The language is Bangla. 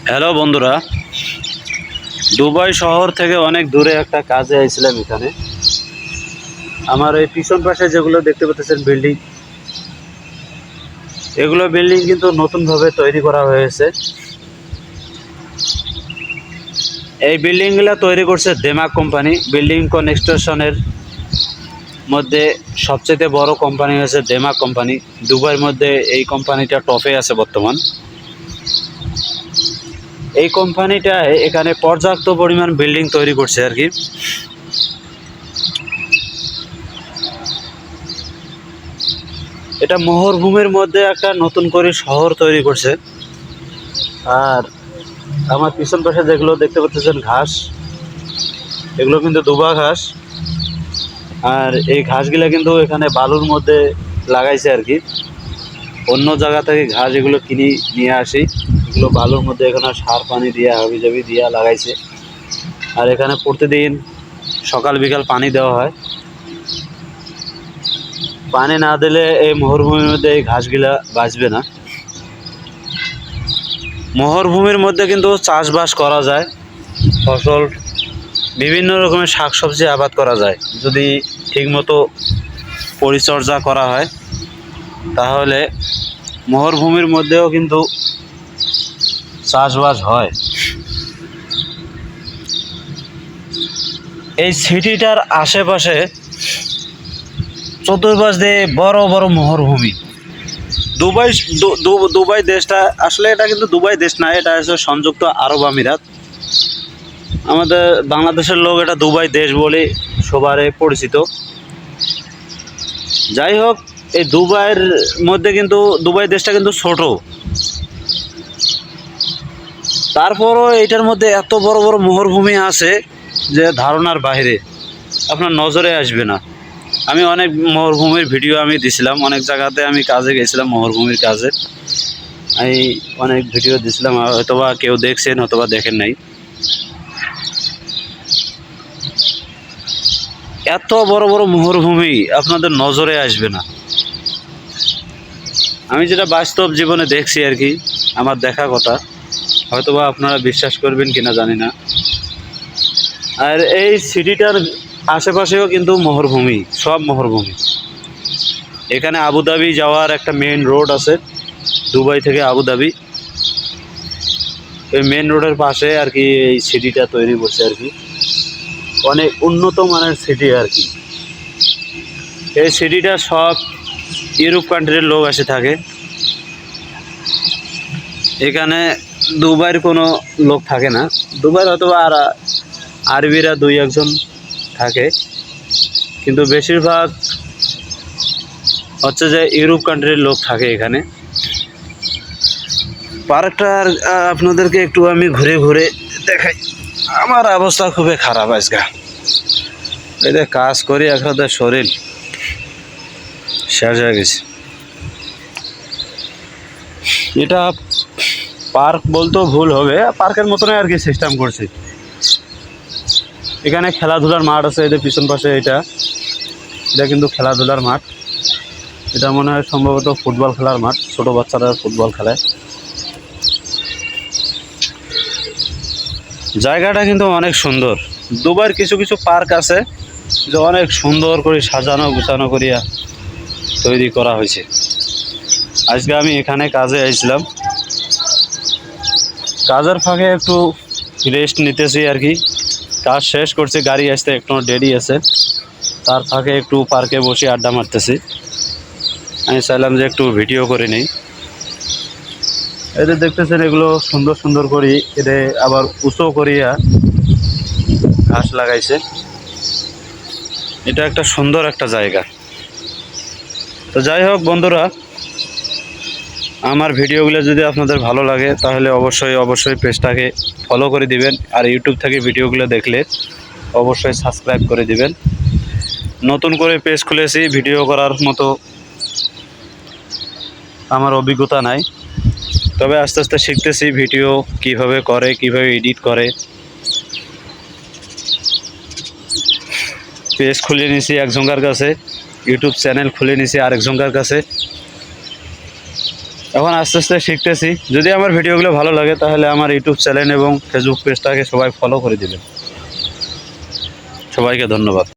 হ্যালো বন্ধুরা, দুবাই শহর থেকে অনেক দূরে একটা কাজে আইছিলাম। এখানে আমার এই পিছন পাশে যেগুলো দেখতে পাচ্ছেন বিল্ডিং, এগুলো বিল্ডিং কিন্তু নতুনভাবে তৈরি করা হয়েছে। এই বিল্ডিংগুলো তৈরি করছে দেমাক কোম্পানি। বিল্ডিং কনস্ট্রাকশনের মধ্যে সবচেয়ে বড় কোম্পানি হচ্ছে দেমাক কোম্পানি। দুবাইয়ের মধ্যে এই কোম্পানিটা টপে আছে বর্তমান। এই কোম্পানিটা এখানে পর্যাপ্ত পরিমাণ বিল্ডিং তৈরি করছে আর কি। এটা মহরভূমির মধ্যে একটা নতুন করে শহর তৈরি করছে। আর আমার পিছন পাশে যেগুলো দেখতে পাচ্ছেন ঘাস, এগুলো কিন্তু দুবা ঘাস। আর এই ঘাসগুলা কিন্তু এখানে বালুর মধ্যে লাগাইছে আর কি। অন্য জায়গা থেকে ঘাস এগুলো কিনে নিয়ে আসি, এগুলো বালুর মধ্যে এখানে সার পানি দিয়া হাবিজাবি দিয়া লাগাইছে। আর এখানে প্রতিদিন সকাল বিকাল পানি দেওয়া হয়। পানি না দিলে এই মরুভূমির মধ্যে এই ঘাসগুলা বাঁচবে না। মরুভূমির মধ্যে কিন্তু চাষবাস করা যায়, ফসল বিভিন্ন রকমের শাকসবজি আবাদ করা যায়। যদি ঠিকমতো পরিচর্যা করা হয় তাহলে মরুভূমির মধ্যেও কিন্তু চাষবাস হয়। এই সিটিটার আশেপাশে চতুর্পাশ দিয়ে বড় বড় মরুভূমি। দুবাই দুবাই দেশটা আসলে এটা কিন্তু দুবাই দেশ না, এটা হচ্ছে সংযুক্ত আরব আমিরাত। আমাদের বাংলাদেশের লোক এটা দুবাই দেশ বলে সবারই পরিচিত। যাই হোক, এই দুবাইয়ের মধ্যে কিন্তু দুবাই দেশটা কিন্তু ছোট। তারপরও এটার মধ্যে এত বড় বড় মরুভূমি আছে যে ধারণার বাইরে, আপনার নজরে আসবে না। আমি অনেক মরুভূমির ভিডিও আমি দিছিলাম, অনেক জায়গাতে আমি কাজে গেছিলাম মরুভূমির কাজে। আমি অনেক ভিডিও দিছিলাম, হয়তোবা কেউ দেখছেন অথবা দেখেন নাই। এত বড় বড় মরুভূমি আপনাদের নজরে আসবে না। আমি যেটা বাস্তব জীবনে দেখছি আর কি, আমার দেখা কথা, হয়তোবা আপনারা বিশ্বাস করবেন কিনা জানি না। আর এই সিটিটার আশেপাশেও কিন্তু মরুভূমি, সব মরুভূমি। এখানে আবুধাবি যাওয়ার একটা মেইন রোড আছে, দুবাই থেকে আবুধাবি। ওই মেইন রোডের পাশে আর কি এই সিটিটা তৈরি করছে আর কি। অনেক উন্নত মানের সিটি আর কি। এই সিটিটা সব ইউরোপ কান্ট্রির লোক এসে থাকে। এখানে দুবাইয়ের কোনো লোক থাকে না। দুবাইয়ের হয়তো আর আরবিরা দুই একজন থাকে, কিন্তু বেশিরভাগ হচ্ছে যে ইউরোপ কান্ট্রির লোক থাকে এখানে। পার্কটা আপনাদেরকে একটু আমি ঘুরে ঘুরে দেখাই। আমার অবস্থা খুবই খারাপ আজকে। এতে কাজ করি একটা শরীর শেষ হয়ে গেছে। এটা পার্ক বলতেও ভুল হবে, পার্কের মতনই আর কি সিস্টেম করছে। এখানে খেলাধুলার মাঠ আছে, এদের পিছন পাশে এটা কিন্তু খেলাধুলার মাঠ। এটা মনে হয় সম্ভবত ফুটবল খেলার মাঠ, ছোট বাচ্চারা ফুটবল খেলায়। জায়গাটা কিন্তু অনেক সুন্দর। দুবাইয়ের কিছু কিছু পার্ক আছে যে অনেক সুন্দর করে সাজানো গুছানো করিয়া তৈরি করা হয়েছে। আজকে আমি এখানে কাজে আসছিলাম, কাজের ফাঁকে একটু রেস্ট নিতেছি আর কি। কাজ শেষ করছি, গাড়ি আসতে একটু দেরি আছে, তার ফাঁকে একটু পার্কে বসে আড্ডা মারতেছি। আমি চাইলাম যে একটু ভিডিও করে নিই। এদের দেখতেছেন এগুলো সুন্দর সুন্দর করি, এদের আবার উঁচু করিয়া ঘাস লাগাইছে। এটা একটা সুন্দর একটা জায়গা। তো যাই হোক বন্ধুরা, আমার ভিডিওগুলো যদি আপনাদের ভালো লাগে তাহলে অবশ্যই পেজটাকে ফলো করে দিবেন। আর ইউটিউব থেকে ভিডিওগুলো দেখলে অবশ্যই সাবস্ক্রাইব করে দিবেন। নতুন করে পেজ খুলেছি, ভিডিও করার মতো আমার অভিজ্ঞতা নাই, তবে আস্তে আস্তে শিখতেছি ভিডিও কিভাবে করে, কিভাবে এডিট করে। পেজ খুলে নিছি একজনের কাছে, ইউটিউব চ্যানেল খুলে নিছি আরেকজনের কাছে। এখন আস্তে আস্তে শিখতেছি। যদি আমার ভিডিওগুলো ভালো লাগে তাহলে আমার ইউটিউব চ্যানেল এবং ফেসবুক পেজটাকে সবাই ফলো করে দিবেন। সবাইকে ধন্যবাদ।